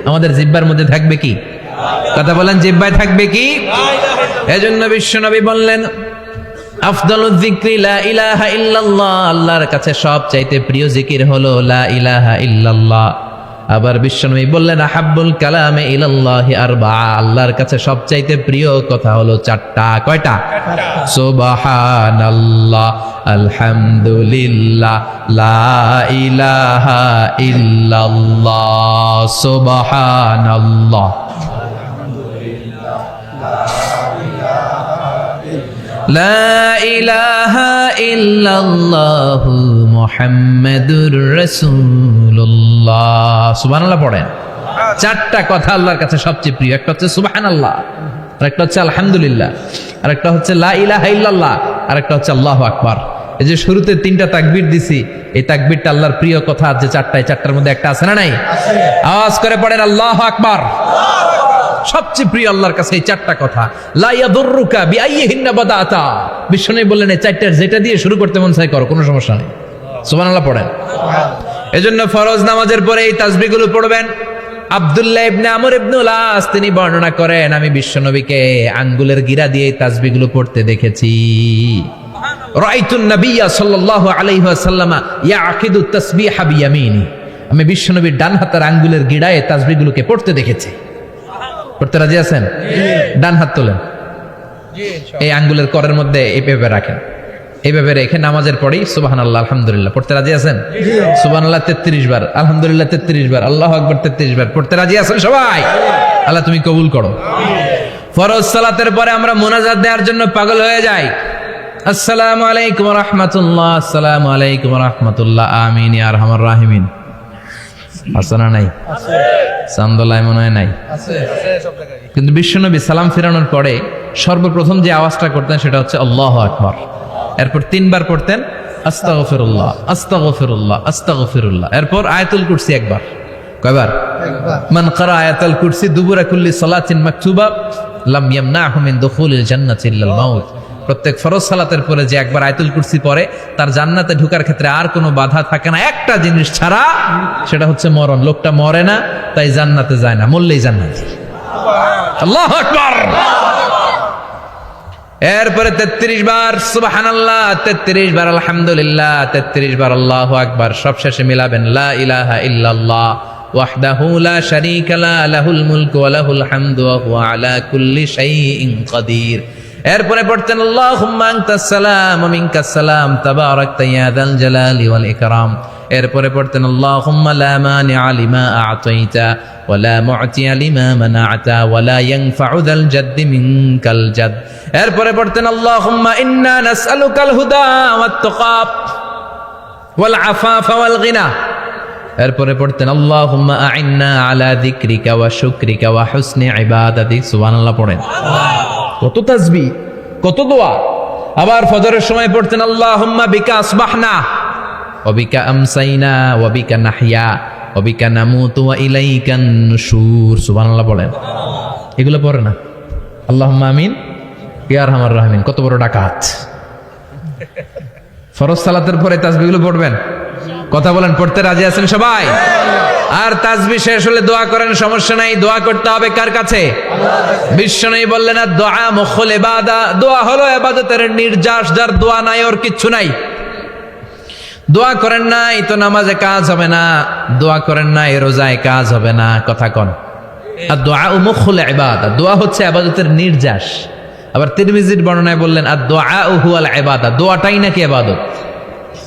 আমাদের জিহ্বার মধ্যে থাকবে কি? কথা বলেন, জিহ্বায় থাকবে কি? এজন্য বিশ্বনবী বললেন আফদালুয যিকরি লা ইলাহা ইল্লাল্লাহ, আল্লাহর কাছে সবচাইতে প্রিয় জিকির হলো লা ইলাহা ইল্লাল্লাহ। আবার বিশ্বনবী বললেন আহাব্বুল কালামে ইলাল্লাহি আরবাআ, আল্লাহর কাছে সবচাইতে প্রিয় কথা হলো চারটা। কয়টা? সুবহানাল্লাহ, আলহামদুলিল্লাহ, লা ইলাহা ইল্লাল্লাহ। সুবহানাল্লাহ, লা ইলাহা ইল্লাল্লাহু মুহাম্মাদুর রাসূলুল্লাহ। সুবহানাল্লাহ পড়েন। চারটা কথা আল্লাহর কাছে সবচেয়ে প্রিয়। একটা হচ্ছে সুবহানাল্লাহ, আর একটা হচ্ছে আলহামদুলিল্লাহ, আর একটা হচ্ছে লা ইলাহা ইল্লাল্লাহ, আর একটা হচ্ছে আল্লাহু আকবার। এই যে শুরুতে তিনটা তাকবীর দিছি, এই তাকবীরটা আল্লাহর প্রিয় কথা যে চারটায়, চারটার মধ্যে একটা আছে না নাই? আওয়াজ করে পড়েন আল্লাহু আকবার। সবচেয়ে প্রিয় আল্লাহর কাছে এই চারটা কথা। লা ইয়াদুররুকা বিআইয়িহিন্না বাদাতা, বিশ্বনবী বললেন এই চারটার যেটা দিয়ে শুরু করতে মন চায় করো, কোনো সমস্যা নেই। সুবহানাল্লাহ পড়েন। এজন্য ফরজ নামাজের পরে এই তাসবিহগুলো পড়বেন। আব্দুল্লাহ ইবনে আমর ইবনে আস তিনি বর্ণনা করেন, আমি বিশ্বনবীকে আঙ্গুলের গিরা দিয়ে এই তাসবিহগুলো পড়তে দেখেছি। রাআইতুন নাবিয়্যা সাল্লাল্লাহু আলাইহি ওয়াসাল্লাম ইয়াকিদু তাসবিহা বিয়ামিনি, আমি বিশ্বনবীর ডান হাতের আঙ্গুলের গিরায় এই তাসবিহগুলোকে পড়তে দেখেছি। পড়তে রাজি আছেন? ডান হাত তোলেন, এই আঙ্গুলের করের মধ্যে এইভাবে রাখেন, এইভাবে রেখে নামাজের পরেই সুবহানাল্লাহ আলহামদুলিল্লাহ পড়তে রাজি আছেন? সুবহানাল্লাহ 33 বার, আলহামদুলিল্লাহ 33 বার, আল্লাহু আকবার 33 বার। পড়তে রাজি আছেন সবাই? আল্লাহ তুমি কবুল করো। ফরজ সালাতের পরে আমরা মুনাজাত দেওয়ার জন্য পাগল হয়ে যাই। আসসালামু আলাইকুম ওয়া রাহমাতুল্লাহ, আসসালামু আলাইকুম ওয়া রাহমাতুল্লাহ, আমিন ইয়া আরহামার রাহিমিন। আছে না নাই? আছে। চান্দলায় মনে হয় নাই? আছে। কিন্তু বিশ্বনবী সালাম ফেরানোর পরে সর্বপ্রথম যে আওয়াজটা করতেন সেটা হচ্ছে আল্লাহু আকবার। এরপর 3 বার পড়তেন আস্তাগফিরুল্লাহ, আস্তাগফিরুল্লাহ, আস্তাগফিরুল্লাহ। এরপর আয়াতুল কুরসি একবার। কয়বার? একবার। মান ক্বারা আয়াতুল কুরসি দুবুরা কুল্লি সালাতিন মাকতুবা লাম ইয়ামনাহু মিন দুখুলিল জান্নাতি ইল্লাল মাউত। প্রত্যেক ফরজ সালাতের পরে যে একবার আয়াতুল কুরসি পড়ে তার জান্নাতে ঢোকার ক্ষেত্রে আর কোনো বাধা থাকে না, একটা জিনিস ছাড়া, সেটা হচ্ছে মরণ। লোকটা মরে না তাই জান্নাতে যায় না, মরলেই জান্নাতি। আল্লাহু আকবার। এরপরে 33 বার সুবহানাল্লাহ, 33 বার আলহামদুলিল্লাহ, 33 বার আল্লাহু আকবার। সবশেষে মিলাবেন লা ইলাহা ইল্লাল্লাহ ওয়াহদাহু লা শারীকা লা লাহুল মুলকু ওয়া লাহুল হামদু ওয়া হুয়া আলা কুল্লি শাইইন কাদির। এরপরে পড়তেন আল্লাহুম্মা আনতাস সালাম ওয়া মিনকাস সালাম তাবারাকতা ইয়া যাল জালালি ওয়াল ইকরাম। এরপরে পড়তেন আল্লাহুম্মা লা মানিআ লিমা আ'তাইতা ওয়া লা মু'তিয়া লিমা মানা'তা ওয়া লা ইয়ানফা'ু যাল জাদ্দি মিনকাল জাদ। এরপরে পড়তেন আল্লাহুম্মা ইন্না নাসআলুকাল হুদা ওয়াত তাকা ওয়াল আফাফা ওয়াল গিনা। এরপরে পড়তেন আল্লাহুম্মা আ'ইন্না আলা যিকরিকা ওয়া শুকরিকা ওয়া হুসনি ইবাদাতিক। সুবহানাল্লাহ পড়েন। কত তাসবিহ, কত দোয়া। আবার ফজরের সময় পড়তেন আল্লাহুম্মা বিকা আসবাহনা ওয়া বিকা আমসাইনা ওয়া বিকা নাহইয়া ওয়া বিকা নামুতু ওয়া ইলাইকান নুশুর। সুবহানাল্লাহ বলেন। এগুলো পড়ে না? আল্লাহুম্মা আমিন ইয়া আরহামার রাহিমিন। কত বড় ডাকাত। ফরজ সালাতের পরে তাসবিহগুলো পড়বেন? কথা বলেন, পড়তে রাজি আছেন সবাই? আর তাসবিহ শেষ হলে দোয়া করেন, সমস্যা নাই। দোয়া করতে হবে কার কাছে? বিশ্বনবী বললেন দোয়া মুখুল ইবাদা, দোয়া হলো ইবাদতের নির্যাস। যার দোয়া নাই ওর কিচ্ছু নাই। দোয়া করেন নাই তো নামাজে কাজ হবে না, দোয়া করেন নাই রোজায় কাজ হবে না। কথা কন। আর দোয়া মুখুল ইবাদা, দোয়া হচ্ছে ইবাদতের নির্যাস। আবার তিরমিজির বর্ণনায় বললেন আর দোয়া হুয়াল ইবাদা, দোয়াটাই নাকি ইবাদত।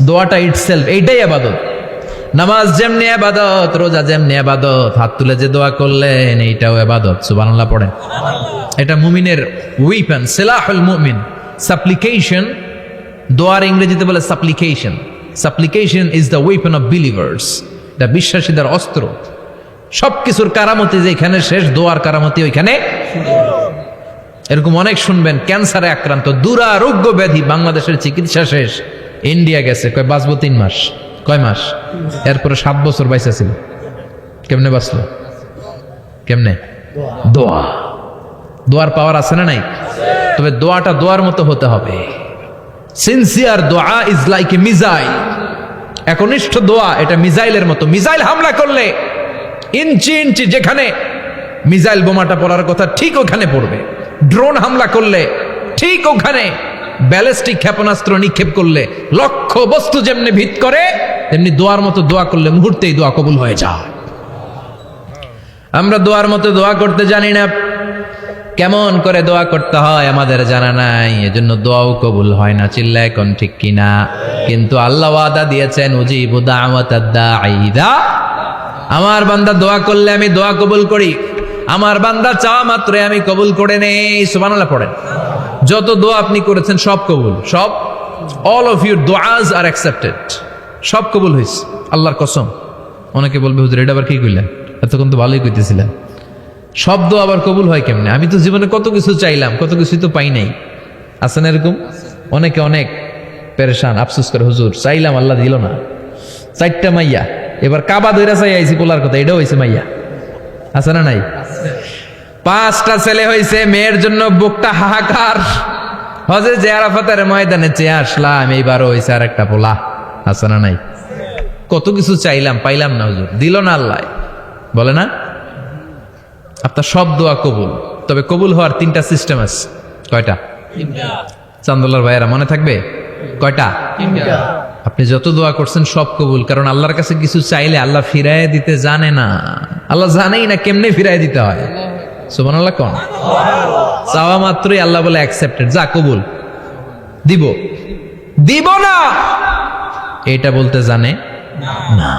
দোয়াটা ইটসেলফ, এইটাই ইবাদত। নামাজ যেমনি ইবাদত, রোজা যেমনি ইবাদত, হাত তুলে যে দোয়া করলেন এইটাও ইবাদত। সুবহানাল্লাহ পড়েন। এটা মুমিনের ওয়েপন, সিলাহুল মুমিন। সাপ্লিকেশন, দোয়ার ইংরেজিতে বলে সাপ্লিকেশন। সাপ্লিকেশন is the weapon of believers. এটা বিশ্বাসীদের অস্ত্র। সবকিছুর কারামতি যেখানে শেষ, দোয়ার কারামতি ওইখানে। এরকম অনেক শুনবেন ক্যান্সারে আক্রান্ত, দুরারোগ্য ব্যাধি, বাংলাদেশের চিকিৎসা শেষ, ইন্ডিয়া গেছে, কয় বাঁচবো 3 মাস। কয় মাস? এরপরে 7 বছর বাইসা ছিল। কেমনে বাঁচলো? কেমনে? দোয়া। দোয়ার পাওয়ার আছে না নাই? তবে দোয়াটা দোয়ার মতো হতে হবে। সিনসিয়ার দোয়া ইজ লাইক এ মিসাইল। একনিষ্ঠ দোয়া এটা মিসাইলের মতো। মিসাইল হামলা করলে ইঞ্চি ইঞ্চি যেখানে মিসাইল বোমাটা পড়ার কথা ঠিক ওখানে পড়বে, ড্রোন হামলা করলে ঠিক ওখানে, ব্যালিস্টিক ক্ষেপণাস্ত্র নিক্ষেপ করলে লক্ষ্য বস্তু যেমনি ভিত করে তেমনি দোয়ার মতো দোয়া করলে মুহূর্তেই দোয়া কবুল হয়ে যায়। আমরা দোয়ার মতো দোয়া করতে জানি না, কেমন করে দোয়া করতে হয় আমাদের জানা নাই, এজন্য দোয়াও কবুল হয় না। চিল্লায় কোন ঠিক কিনা? কিন্তু আল্লাহ ওয়াদা দিয়েছেন, উজিবু দাওয়াতাদ দাঈ ইযা, আমার বান্দা দোয়া করলে আমি দোয়া কবুল করি, আমার বান্দা চাওয়া মাত্রই আমি কবুল করে নেই। সুবহানাল্লাহ পড়েন। যত দোয়া আপনি করেছেন সব কবুল, সব, অল অফ ইউর দোয়াজ আর অ্যাকসেপ্টেড, সব কবুল হয়েছে আল্লাহর কসম। অনেকে বলবে হুজুর এটা আবার কি কইলেন, এতক্ষণ তো ভালোই কইতেছিলেন, সব দোয়া আবার কবুল হয় কেমনে? আমি তো জীবনে কত কিছু চাইলাম, কত কিছুই তো পাই নাই। আছে না এরকম? অনেকে অনেক পেরেশান, আফসোস করে হুজুর চাইলাম আল্লাহ দিল না। 4টা মাইয়া, এবার কাবা ধইরা চাই আইছি পোলার কথা, এটাও হয়েছে মাইয়া। আছে না নাই? 5টা ছেলে হয়েছে, মেয়ের জন্য বুকটা হাহাকার। হজে যে আরাফাতের ময়দানে চেয়ে আসলাম, এইবারও হয়েছে আর একটা পোলা। আছে না নাই? কত কিছু চাইলাম, পাইলাম না হুজুর, দিল না আল্লাহ। বলে না আপনার সব দোয়া কবুল, তবে কবুল হওয়ার 3টা সিস্টেম আছে। কয়টা? চান্দোলার ভাইয়েরা মনে থাকবে? কয়টা? আপনি যত দোয়া করছেন সব কবুল, কারণ আল্লাহর কাছে কিছু চাইলে আল্লাহ ফিরায় দিতে জানে না, আল্লাহ জানেই না কেমনে ফিরায় দিতে হয়। সুবহানাল্লাহ কোন? চাওয়া মাত্রই আল্লাহ বলে অ্যাকসেপ্টেড, যা কবুল, দিব দিব না এটা বলতে জানে না,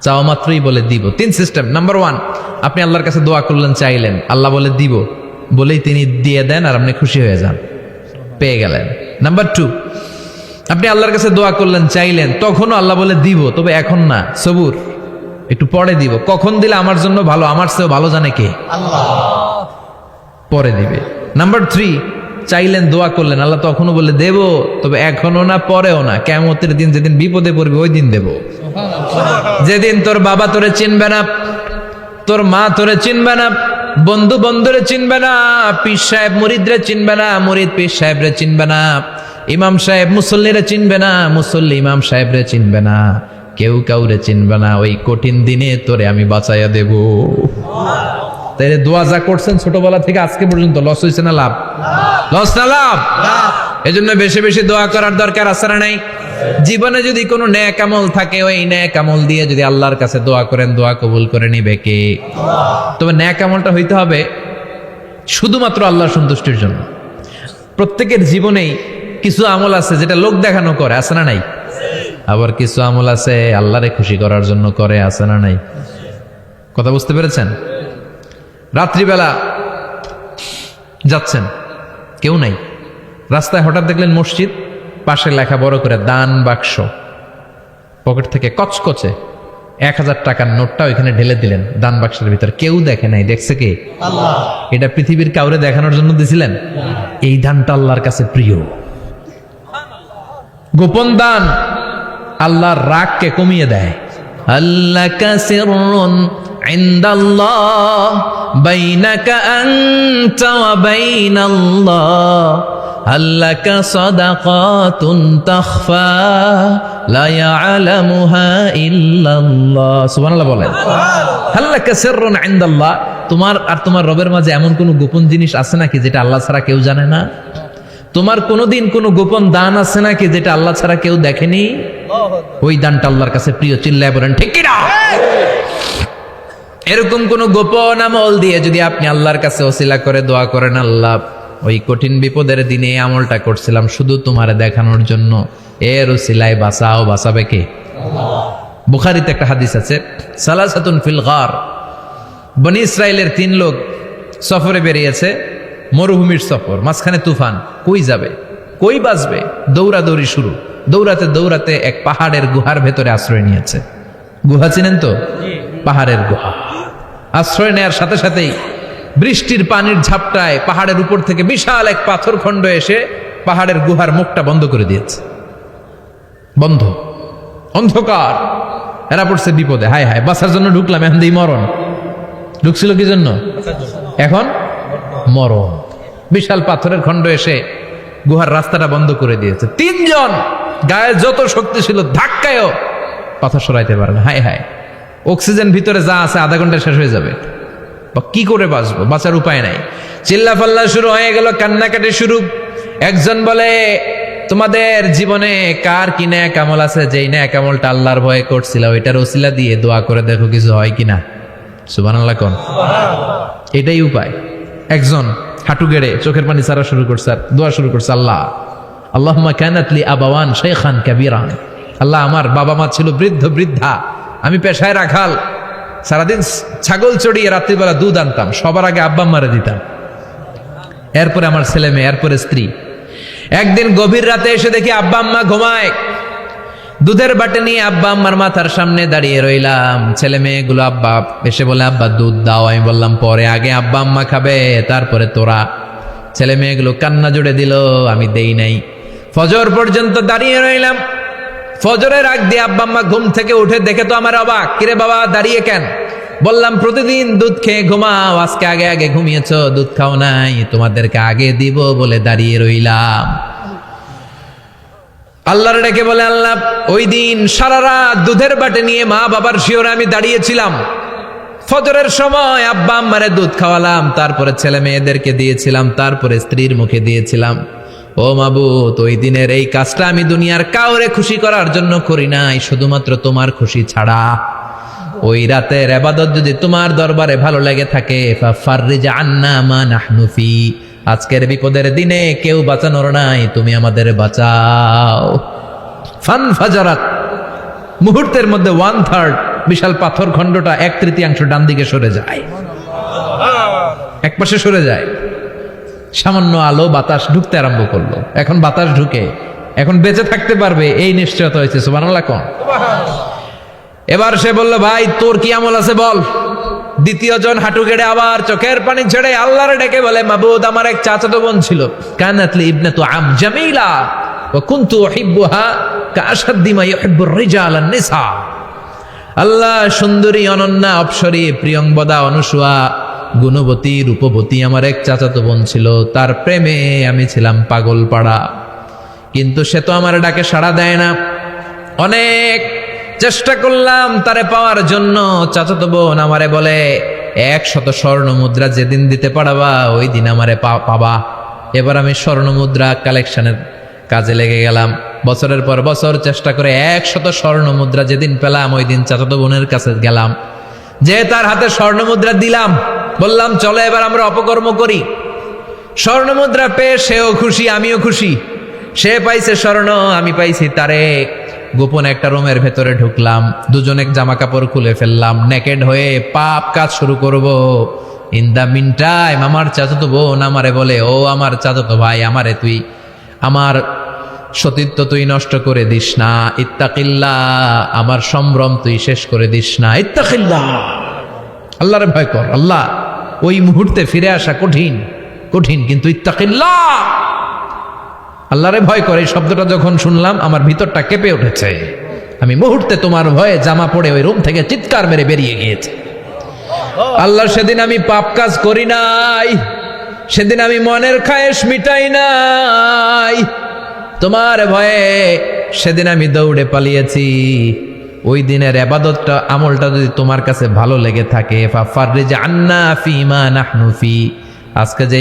চাওয়া মাত্রই বলে দিব। 3 সিস্টেম। নাম্বার 1, আপনি আল্লাহর কাছে দোয়া করলেন, চাইলেন, আল্লাহ বলে দিব, বলেই তিনি দিয়ে দেন আর আপনি খুশি হয়ে যান, পেয়ে গেলেন। নাম্বার 2, আপনি আল্লাহর কাছে দোয়া করলেন, চাইলেন, তখনও আল্লাহ বলে দিব, তবে এখন না, সবুর, একটু পরে দিব। কখন দিলে আমার জন্য ভালো, আমার চেয়েও ভালো জানে কে? আল্লাহ, পরে দিবে। নাম্বার 3, চাইলেন, দোয়া করলেন, আল্লাহ তখনও বলে দেব, তবে এখনো না, পরেও না, কিয়ামতের দিন যেদিন বিপদে পড়বে ওই দিন দেব। যেদিন তোর বাবা তোরে চিনবে না, তোর মা তোরে চিনবে না, বন্ধু বন্ধুরে চিনবে না, পীর সাহেব মুরিদরে চিনবে না, মুরিদ পীর সাহেবরে চিনবে না, ইমাম সাহেব মুসল্লিরে চিনবে না, মুসল্লি ইমাম সাহেবরে চিনবে না, কেউ কাউরে চিনবে না। ওই কঠিন দিনে তোরে আমি বাঁচাইয়া দেব। তাই দোয়া যা করছেন ছোটবেলা থেকে আজকে পর্যন্ত, লস হয়েছে না লাভ? লস না লাভ? এজন্য বেশি বেশি দোয়া করার দরকার আছে না নাই? জীবনে যদি কোনো নেক আমল থাকে, ওই নেক আমল দিয়ে যদি আল্লাহর কাছে দোয়া করেন, দোয়া কবুল করে নিবে কে? তবে নেক আমলটা হইতে হবে শুধুমাত্র আল্লাহর সন্তুষ্টির জন্য। প্রত্যেকের জীবনেই কিছু আমল আছে যেটা লোক দেখানো করে, আছে না নাই? আবার কিছু আমল আছে আল্লাহরে খুশি করার জন্য করে, আছে না নাই? কথা বুঝতে পেরেছেন? রাত্রিবেলা যাচ্ছেন, কেউ নাই, রাস্তায় হঠাৎ দেখলেন মসজিদ, পাশে লেখা বড় করে দান বাক্স, পকেট থেকে কচকচে 1000 টাকার নোটটা ওইখানে ঢেলে দিলেন দান বাক্সের ভিতর। কেউ দেখে নাই, দেখছে কে? আল্লাহ। এটা পৃথিবীর কাউরে দেখানোর জন্য দিছিলেন? এই দানটা আল্লাহর কাছে প্রিয়। গোপন দান আল্লাহর রাগকে কমিয়ে দেয়। আল্লাকা সিররুন ইনদাল্লাহ বাইনাকা আনতা ওয়া বাইনাল্লাহ, আল্লাকা সাদাকাতুন তাখফা লা ইয়ালামুহা ইল্লাল্লাহ। সুবহানাল্লাহ বলেন। আল্লাকা সিররুন ইনদাল্লাহ, তোমার আর তোমার রবের মাঝে এমন কোন গোপন জিনিস আছে নাকি যেটা আল্লাহ ছাড়া কেউ জানে না? তোমার কোনোদিন কোনো গোপন দান আছে নাকি যেটা আল্লাহ ছাড়া কেউ দেখেনি? ওই দানটা আল্লাহর কাছে প্রিয়। চিল্লায় বলেন ঠিক কি না? এরকম কোন গোপন আমল দিয়ে যদি আপনি আল্লাহর কাছে ওসিলা করে দোয়া করেন, আল্লাহ ওই কঠিন বিপদের দিনে এই আমলটা করছিলাম শুধু তোমারে দেখানোর জন্য, এর ওসিলায় বাঁচাও, বাঁচাবে কে? বুখারীতে একটা হাদিস আছে, সালাসাতুন ফিল গার, বনি ইসরাইলের 3 লোক সফরে বেরিয়েছে, মরুভূমির সফর, মাঝখানে তুফান, কই যাবে, কই বাঁচবে, দৌড়াদৌড়ি শুরু। দৌড়াতে দৌড়াতে এক পাহাড়ের গুহার ভেতরে আশ্রয় নিয়েছে। গুহা চিনেন তো? পাহাড়ের গুহা। আশ্রয় নেয়ার সাথে সাথেই বৃষ্টির পানির ঝাপটায় পাহাড়ের উপর থেকে বিশাল এক পাথর খণ্ড এসে পাহাড়ের গুহার মুখটা বন্ধ করে দিয়েছে। বন্ধ, অন্ধকার। এরা পড়ছে বিপদে, হায় হায় বাঁচার জন্য ঢুকলাম, এখন দিই মরণ। ঢুকছিল কি জন্য? এখন মরণ। বিশাল পাথরের খণ্ড এসে গুহার রাস্তাটা বন্ধ করে দিয়েছে। 3 জন গায়ে যত শক্তি ছিল ধাক্কায়ও পাথর সরাইতে পারে না। হায় হায়, অক্সিজেন ভিতরে যা আছে আধা ঘন্টা শেষ হয়ে যাবে, বা কি করে বাঁচবো, বাঁচার উপায় নাই। চিল্লা ফাল্লা শুরু হয়ে গেল, কান্নাকাটি শুরু। একজন বলে, তোমাদের জীবনে কার কি ন্যাক আমল আছে, যেই ন্যাক আমলটা আল্লাহর ভয়ে করছিল ওইটার ওসিলা দিয়ে দোয়া করে দেখো কিছু হয় কিনা। সুবহানাল্লাহ কোন, এটাই উপায়। একজন হাঁটু গেড়ে চোখের পানি ছাড়া শুরু করছে, আর দোয়া শুরু করছে, আল্লাহ আল্লাহুম্মা কানাত লি আবাওয়ান শাইখান কাবীরান, আল্লাহ আমার বাবা মা ছিল বৃদ্ধ বৃদ্ধা, আমি পেশায় রাখাল, সারাদিন ছাগল চড়িয়ে রাত্রিবেলা দুধ আনতাম, সবার আগে আব্বা আম্মারে দিতাম, এরপরে আমার ছেলে মেয়ে, এরপরে স্ত্রী। একদিন গভীর রাতে এসে দেখি আব্বা আম্মা ঘুমায়, দুধের বাটি নিয়ে আব্বা আম্মার মাথার সামনে দাঁড়িয়ে রইলাম। ছেলে মেয়েগুলো আব্বা এসে বলে, আব্বা দুধ দাও। আমি বললাম পরে, আগে আব্বা আম্মা খাবে তারপরে তোরা। ছেলে মেয়েগুলো কান্না জুড়ে দিল, আমি দেই নাই। ফজর পর্যন্ত দাঁড়িয়ে রইলাম। ফজরের আগ দিয়ে আব্বা আম্মা ঘুম থেকে উঠে দেখে তো আমার অবাক, কিরে বাবা দাঁড়িয়ে কেন? বললাম প্রতিদিন দুধ খেয়ে ঘুমাও, আজকে আগে আগে ঘুমিয়েছো, দুধ খাও নাই, তোমাদেরকে আগে দিব বলে দাঁড়িয়ে রইলাম। আল্লাহর ডেকে বলে, আল্লাহ ওই দিন সারা রাত দুধের বাটে নিয়ে মা বাবার শিওরে আমি দাঁড়িয়েছিলাম, ফজরের সময় আব্বা আম্মারে দুধ খাওয়ালাম, তারপরে ছেলে মেয়েদেরকে দিয়েছিলাম, তারপরে স্ত্রীর মুখে দিয়েছিলাম। ও মাবুদ, ওই দিনের এই কাজটা আমি দুনিয়ার কাউরে খুশি করার জন্য করি নাই, শুধুমাত্র তোমার খুশি ছাড়া। ওই রাতের ইবাদত যদি তোমার দরবারে ভালো লেগে থাকে, ফাফাররিজ আন্না মা নাহনু ফি, আজকের বিপদের দিনে কেউ বাঁচানোর নাই, তুমি আমাদের বাঁচাও। ফানফাজারাত, মুহূর্তের মধ্যে 1/3 বিশাল পাথর খণ্ডটা 1/3 ডান দিকে সরে যায়, এক পাশে সরে যায়। সামান্য আলো বাতাস ঢুকতে আরম্ভ করলো। এখন বাতাস ঢুকে, এখন বেঁচে থাকতে পারবে এই নিশ্চয়তা হয়েছে। সুবহানাল্লাহ কোন। এবার সে বলল, ভাই তোর কি আমল আছে বল। দ্বিতীয় জন হাঁটু গেড়ে আবার চোখের পানি ছেড়ে আল্লাহর ডেকে বলে, মাবুদ আমার এক চাচাতো বোন ছিল, কানাতলি ইবনাতু আম জামিলা ওয়া কুনতু উহিব্বুহা কাআশাদ্দি মা ইউহিব্বুর রিজাল আন-নিসা। আল্লাহ সুন্দরী অনন্যা অপ্সরী প্রিয়ংবদা অনুসুয়া গুণবতী রূপবতী আমার এক চাচাতো বোন ছিল, তার প্রেমে আমি ছিলাম পাগল পাড়া, কিন্তু সে তো আমার ডাকে সাড়া দেয় না। অনেক চেষ্টা করলাম তারে পাওয়ার জন্য। চাচাতো বোন আমারে বলে, 100 স্বর্ণ মুদ্রা যেদিন দিতে পারবা ওই দিন আমারে পাবা। এবার আমি স্বর্ণ মুদ্রা কালেকশনের কাজে লেগে গেলাম। বছরের পর বছর চেষ্টা করে 100 স্বর্ণ মুদ্রা যেদিন পেলাম ওই দিন চাচাতো বোনের কাছে গেলাম, যে তার হাতে স্বর্ণ মুদ্রা দিলাম, বললাম চলো এবার আমরা অপকর্ম করি। স্বর্ণ মুদ্রা পেয়ে সেও খুশি, আমিও খুশি। সে পাইছে স্বর্ণ, আমি পাইছি তারে। গোপনে একটা রুমের ভেতরে ঢুকলাম, দুজনে জামা কাপড় খুলে ফেললাম, নেকেড হয়ে পাপ কাজ শুরু করব। ইন দা মিন টাইম আমার চাচাতো বোন আমারে বলে, ও আমার চাচাতো ভাই, আমারে তুই আমার সতীত্ব তুই নষ্ট করে দিস না, ইত্তাকিল্লাহ, আমার সম্ভ্রম তুই শেষ করে দিস না, ইত্তাকিল্লাহ, আল্লাহরে ভয় কর। আল্লাহ ওই মুহূর্তে ফিরে আসা কঠিন কঠিন, কিন্তু ইত্তাকিল্লাহ, আল্লাহরে ভয় করে এই শব্দটা যখন শুনলাম আমার ভিতরটা কেঁপে উঠেছে। আমি মুহূর্তে তোমার ভয়ে জামা পড়ে ওই রুম থেকে চিৎকার মেরে বেরিয়ে গিয়েছি। আল্লাহ সেদিন আমি পাপ কাজ করি নাই, সেদিন আমি মনের খায়েশ মিটাই নাই, তোমার ভয়ে সেদিন আমি দৌড়ে পালিয়েছি। ওই দিনের ইবাদতটা আমলটা যদি তোমার কাছে ভালো লেগে থাকে, ফাফাররিজ আন্না ফিমা নাহনু ফি, আজকে যে